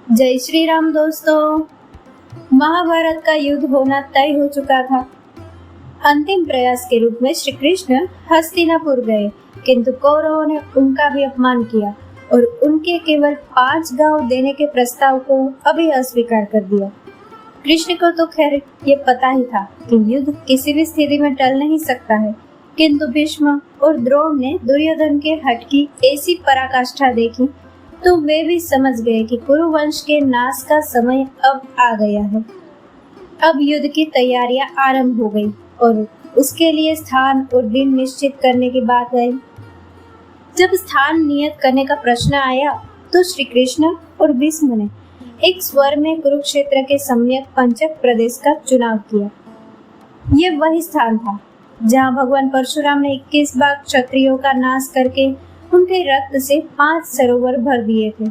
जय श्री राम दोस्तों। महाभारत का युद्ध होना तय हो चुका था। अंतिम प्रयास के रूप में श्री कृष्ण हस्तिनापुर गए, किंतु कौरवों ने उनका भी अपमान किया और उनके केवल 5 गांव देने के प्रस्ताव को अभी अस्वीकार कर दिया। कृष्ण को तो खैर ये पता ही था कि युद्ध किसी भी स्थिति में टल नहीं सकता है, किंतु भीष्म और द्रोण ने दुर्योधन के हठ की ऐसी पराकाष्ठा देखी तो वे भी समझ गए कि कुरुवंश के नाश का समय अब आ गया है। अब युद्ध की तैयारियां आरंभ हो गई और उसके लिए स्थान और दिन निश्चित करने की बात आई। जब स्थान नियत करने का प्रश्न आया तो श्री कृष्ण और भीष्म ने एक स्वर में कुरुक्षेत्र के सम्यक पंचक प्रदेश का चुनाव किया। ये वही स्थान था जहाँ भगवान परशुराम ने 21 बार क्षत्रियों का नाश करके उनके रक्त से 5 सरोवर भर दिए थे।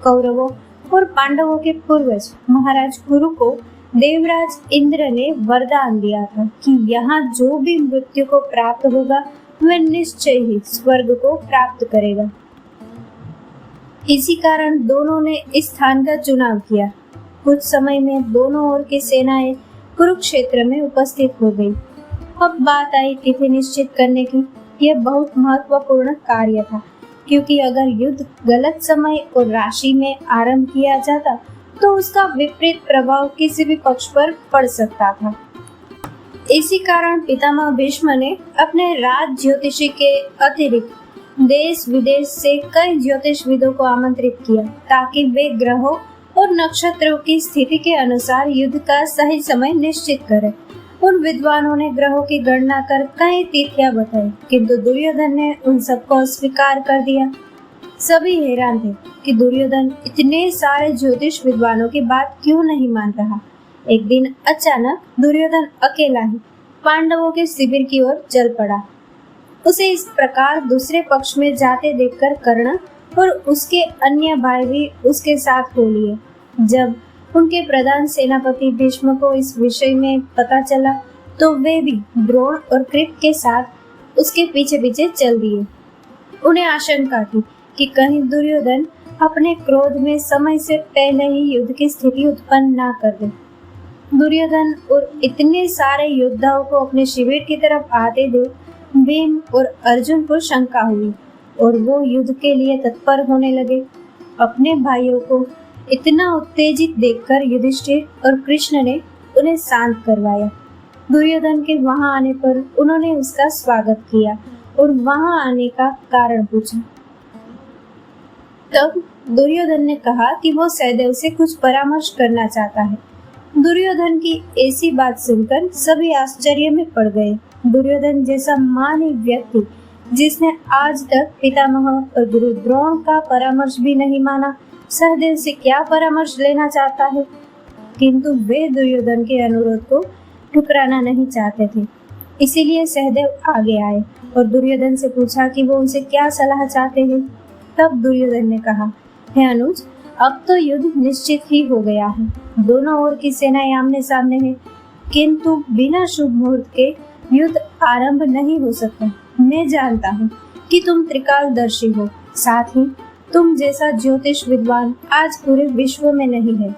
कौरवों और पांडवों के पूर्वज महाराज कुरु को देवराज इंद्र ने वरदान दिया था कि यहाँ जो भी मृत्यु को प्राप्त होगा वह निश्चय ही स्वर्ग को प्राप्त करेगा। इसी कारण दोनों ने इस स्थान का चुनाव किया। कुछ समय में दोनों ओर की सेनाएं कुरुक्षेत्र में उपस्थित हो गई। अब बात आई तिथि निश्चित करने की। यह बहुत महत्वपूर्ण कार्य था, क्योंकि अगर युद्ध गलत समय और राशि में आरंभ किया जाता तो उसका विपरीत प्रभाव किसी भी पक्ष पर पड़ सकता था। इसी कारण पितामह भीष्म ने अपने राज ज्योतिषी के अतिरिक्त देश विदेश से कई ज्योतिषविदों को आमंत्रित किया, ताकि वे ग्रहों और नक्षत्रों की स्थिति के अनुसार युद्ध का सही समय निश्चित करें। उन विद्वानों ने ग्रहों की गणना कर कई तिथियां बताई, किंतु दुर्योधन ने उन सबको अस्वीकार कर दिया। सभी हैरान थे कि दुर्योधन इतने सारे ज्योतिष विद्वानों की बात क्यों नहीं मान रहा। एक दिन अचानक दुर्योधन अकेला ही पांडवों के शिविर की ओर चल पड़ा। उसे इस प्रकार दूसरे पक्ष में जाते देखकर कर्ण और उसके अन्य भाई भी उसके साथ हो लिए। जब उनके प्रधान सेनापति भीष्म को इस विषय में पता चला तो वे भी द्रोण और कृप के साथ उसके पीछे पीछे चल दिए। उन्हें आशंका थी कि कहीं दुर्योधन अपने क्रोध में समय से पहले ही युद्ध की स्थिति उत्पन्न ना कर दे। दुर्योधन और इतने सारे योद्धाओं को अपने शिविर की तरफ आते देख भीम और अर्जुन को शंका हुई और वो युद्ध के लिए तत्पर होने लगे। अपने भाइयों को इतना उत्तेजित देखकर युधिष्ठिर और कृष्ण ने उन्हें शांत करवाया। दुर्योधन के वहां आने पर उन्होंने उसका स्वागत किया और वहां आने का कारण पूछा। तब दुर्योधन ने कहा कि वो सहदेव से कुछ परामर्श करना चाहता है। दुर्योधन की ऐसी बात सुनकर सभी आश्चर्य में पड़ गए। दुर्योधन जैसा महान व्यक्ति, जिसने आज तक पितामह और गुरु द्रोण का परामर्श भी नहीं माना, सहदेव से क्या परामर्श लेना चाहता है। किंतु वे दुर्योधन के अनुरोध को ठुकराना नहीं चाहते थे। इसीलिए सहदेव आगे आए और दुर्योधन से पूछा कि वो उनसे क्या सलाह चाहते हैं। तब दुर्योधन ने कहा, हे अनुज, अब तो युद्ध निश्चित ही हो गया है। दोनों ओर की सेनाएं आमने सामने हैं, किंतु बिना शुभ मुहूर्त के युद्ध आरंभ नहीं हो सकता। मैं जानता हूँ कि तुम त्रिकालदर्शी हो, साथ ही तुम जैसा ज्योतिष विद्वान आज पूरे विश्व में नहीं है।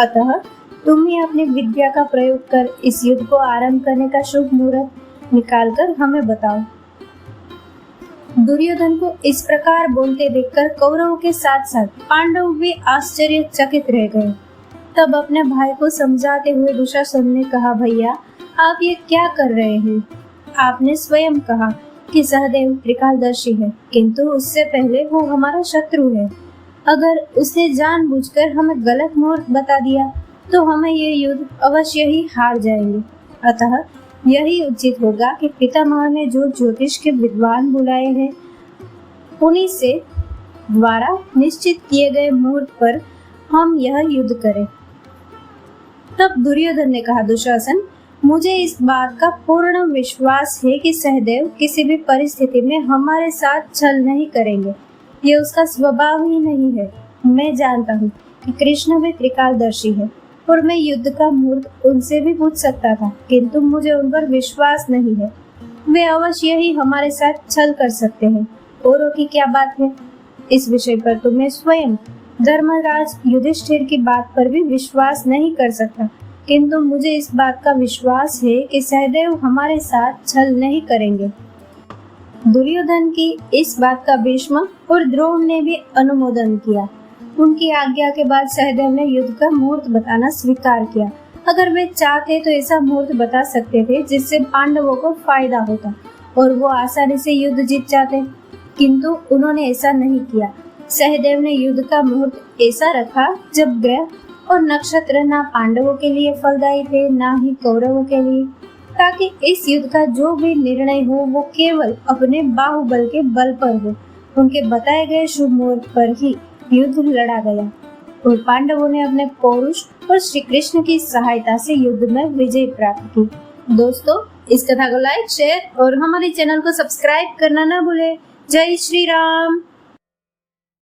अतः तुम ही अपनी विद्या का प्रयोग कर इस युद्ध को आरंभ करने का शुभ मुहूर्त निकालकर हमें बताओ। दुर्योधन को इस प्रकार बोलते देखकर कौरवों के साथ साथ पांडव भी आश्चर्यचकित रह गए। तब अपने भाई को समझाते हुए दुशासन ने कहा, भैया आप ये क्या कर रहे हैं? आपने स्वयं कहा कि सहदेव त्रिकालदर्शी है, किंतु उससे पहले वो हमारा शत्रु है। अगर उसने जानबूझकर हमें गलत मुहूर्त बता दिया तो हमें ये युद्ध अवश्य ही हार जाएंगे। अतः यही उचित होगा कि पितामह ने जो ज्योतिष के विद्वान बुलाए हैं उन्हीं से द्वारा निश्चित किए गए मुहूर्त पर हम यह युद्ध करें। तब दुर्योधन ने कहा, दुशासन, मुझे इस बात का पूर्ण विश्वास है कि सहदेव किसी भी परिस्थिति में हमारे साथ छल नहीं करेंगे। ये उसका स्वभाव ही नहीं है। मैं जानता हूँ कि कृष्ण भी त्रिकालदर्शी है और मैं युद्ध का मुहूर्त उनसे भी पूछ सकता था, किंतु मुझे उन पर विश्वास नहीं है। वे अवश्य ही हमारे साथ छल कर सकते हैं। औरों की क्या बात है? इस विषय पर तो मैं स्वयं धर्मराज युधिष्ठिर की बात पर भी विश्वास नहीं कर सकता, किंतु मुझे इस बात का विश्वास है कि सहदेव हमारे साथ छल नहीं करेंगे। दुर्योधन की इस बात का भीष्म और द्रोण ने भी अनुमोदन किया। उनकी आज्ञा के बाद सहदेव ने युद्ध का मुहूर्त बताना स्वीकार किया। अगर वे चाहते तो ऐसा मुहूर्त बता सकते थे जिससे पांडवों को फायदा होता और वो आसानी से युद्ध जीत जाते, किंतु उन्होंने ऐसा नहीं किया। सहदेव ने युद्ध का मुहूर्त ऐसा रखा जब ग्रह और नक्षत्र ना पांडवों के लिए फलदायी थे, ना ही कौरवों के लिए, ताकि इस युद्ध का जो भी निर्णय हो वो केवल अपने बाहुबल के बल पर हो। उनके बताए गए शुभ मुहूर्त पर ही युद्ध लड़ा गया और पांडवों ने अपने पौरुष और श्री कृष्ण की सहायता से युद्ध में विजय प्राप्त की। दोस्तों, इस कथा को लाइक, शेयर और हमारे चैनल को सब्सक्राइब करना न भूलें। जय श्री राम।